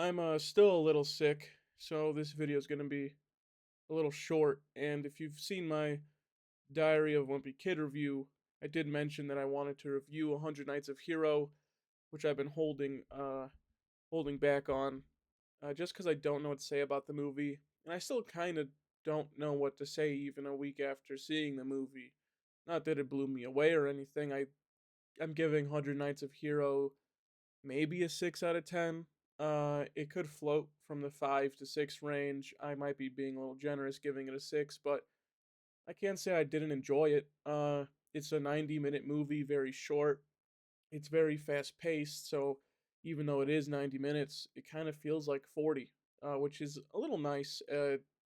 I'm still a little sick, so this video is gonna be a little short. And if you've seen my Diary of a Wimpy Kid review, I did mention that I wanted to review 100 Nights of Hero, which I've been holding back on, just because I don't know what to say about the movie, and I still kind of don't know what to say even a week after seeing the movie. Not that it blew me away or anything. I'm giving 100 Nights of Hero maybe a 6 out of 10. It could float from the 5 to 6 range. I might be being a little generous giving it a 6, but I can't say I didn't enjoy it. It's a 90-minute movie, very short. It's very fast paced, so even though it is 90 minutes, it kind of feels like 40, which is a little nice,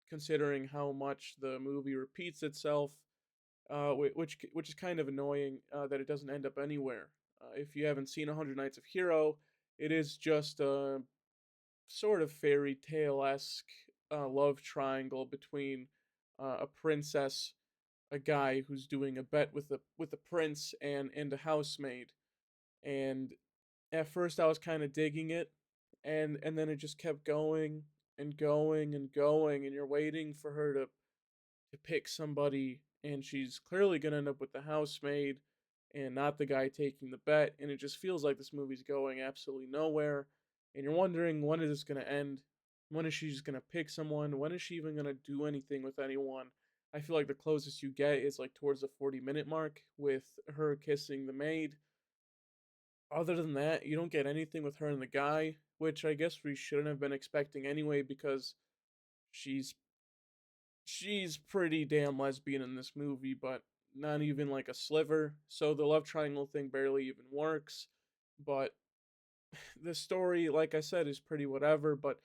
considering how much the movie repeats itself, which is kind of annoying, that it doesn't end up anywhere. If you haven't seen 100 Nights of Hero, it is just a sort of fairy tale esque love triangle between a princess, a guy who's doing a bet with a prince, and a housemaid. And at first, I was kind of digging it, and then it just kept going and going and going, and you're waiting for her to pick somebody, and she's clearly gonna end up with the housemaid and not the guy taking the bet, and it just feels like this movie's going absolutely nowhere, and you're wondering when is this gonna end? When is she just gonna pick someone? When is she even gonna do anything with anyone? I feel like the closest you get is like towards the 40-minute mark with her kissing the maid. Other than that, you don't get anything with her and the guy, which I guess we shouldn't have been expecting anyway because she's she's pretty damn lesbian in this movie, but not even like a sliver. So the love triangle thing barely even works. But the story, like I said, is pretty whatever. But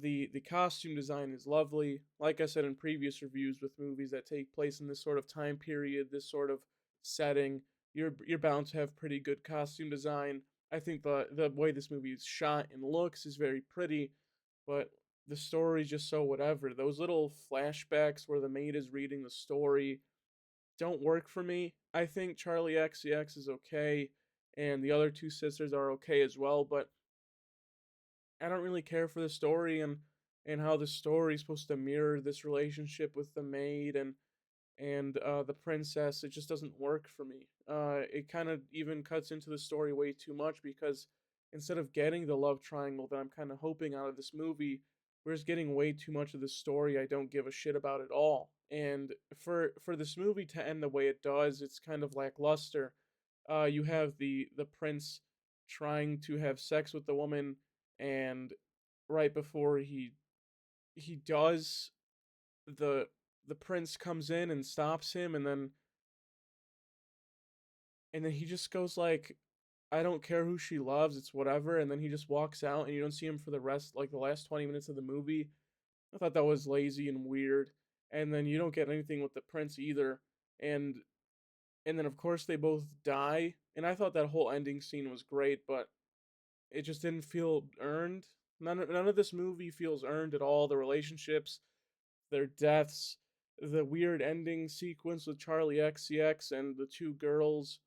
the costume design is lovely. Like I said in previous reviews with movies that take place in this sort of time period, this sort of setting, you're bound to have pretty good costume design. I think the way this movie is shot and looks is very pretty, but the story's just so whatever. Those little flashbacks where the maid is reading the story don't work for me. I think Charlie XCX is okay, and the other two sisters are okay as well, but I don't really care for the story and how the story is supposed to mirror this relationship with the maid and the princess. It just doesn't work for me. It kind of even cuts into the story way too much because instead of getting the love triangle that I'm kind of hoping out of this movie, we're just getting way too much of the story I don't give a shit about at all. And for this movie to end the way it does, it's kind of lackluster. You have the prince trying to have sex with the woman, and right before he does, the the prince comes in and stops him, and then he just goes like, I don't care who she loves, it's whatever, and then he just walks out and you don't see him for the rest, like the last 20 minutes of the movie. I thought that was lazy and weird. And then you don't get anything with the prince either. And and then of course they both die. And I thought that whole ending scene was great, but it just didn't feel earned. None of this movie feels earned at all. The relationships, their deaths, the weird ending sequence with Charlie XCX and the two girls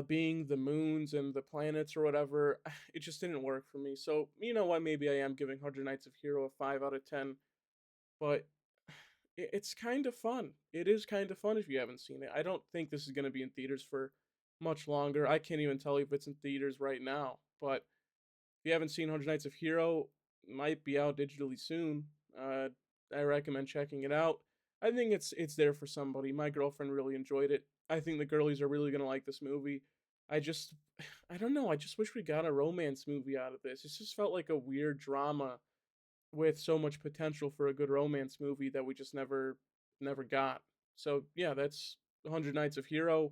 being the moons and the planets or whatever, it just didn't work for me. So, you know what? Maybe I am giving 100 Nights of Hero a 5 out of 10, but it's kind of fun. It is kind of fun if you haven't seen it. I don't think this is going to be in theaters for much longer. I can't even tell you if it's in theaters right now, but if you haven't seen 100 Nights of Hero, it might be out digitally soon. Uh, I recommend checking it out. I think it's there for somebody. My girlfriend really enjoyed it. I think the girlies are really gonna like this movie. I just, I don't know. I just wish we got a romance movie out of this. It just felt like a weird drama with so much potential for a good romance movie that we just never got. So yeah, that's 100 Nights of Hero.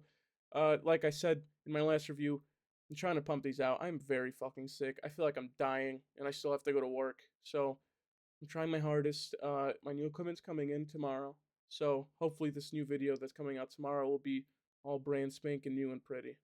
Like I said in my last review, I'm trying to pump these out. I'm very fucking sick. I feel like I'm dying, and I still have to go to work. So I'm trying my hardest. My new equipment's coming in tomorrow, so hopefully this new video that's coming out tomorrow will be all brand spanking new and pretty.